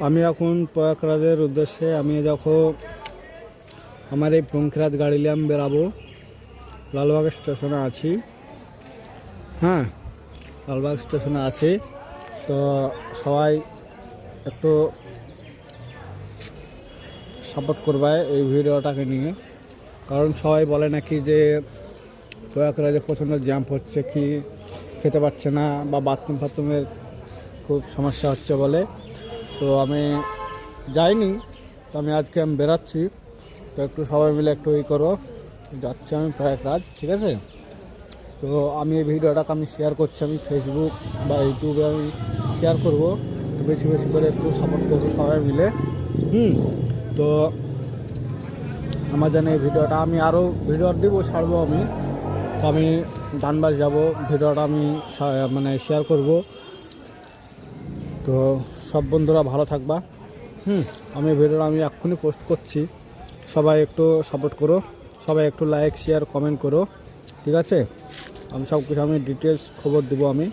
আমি এখন প্রয়াগরাজের উদ্দেশ্যে আমি দেখো আমার এই পঙ্খিরাজ গাড়ি নিয়ে আমি বেরাবো। লালবাগ স্টেশনে আছি। হ্যাঁ, লালবাগ স্টেশনে আছি। তো সবাই একটু সাপোর্ট করবে এই ভিডিওটাকে নিয়ে, কারণ সবাই বলে নাকি যে প্রয়াগরাজে প্রচণ্ড জ্যাম হচ্ছে, কি খেতে পাচ্ছে না বা বাথরুমের খুব সমস্যা হচ্ছে বলে। তো আমি যাইনি, তো আমি আজকে বেরাচ্ছি। তো একটু সবাই মিলে একটু করো, যাচ্ছি আমি প্রয়াগরাজ, ঠিক আছে? তো আমি এই ভিডিওটাকে আমি শেয়ার করছি, আমি ফেসবুক বা ইউটিউবে আমি শেয়ার করব। তো বেশি বেশি করে একটু সাপোর্ট করবো সবাই মিলে। তো আমার জানি এই ভিডিওটা আমি আরও ভিডিও দিব, ছাড়বো আমি। তো আমি জানবার যাব, ভিডিওটা আমি মানে শেয়ার করব। তো সব বন্ধুরা ভালো থাকবা। আমি ভিডিওটা আমি এক্ষুনি পোস্ট করছি, সবাই একটু সাপোর্ট করো, সবাই একটু লাইক শেয়ার কমেন্ট করো, ঠিক আছে? আমি সব কিছু আমি ডিটেলস খবর দেবো আমি।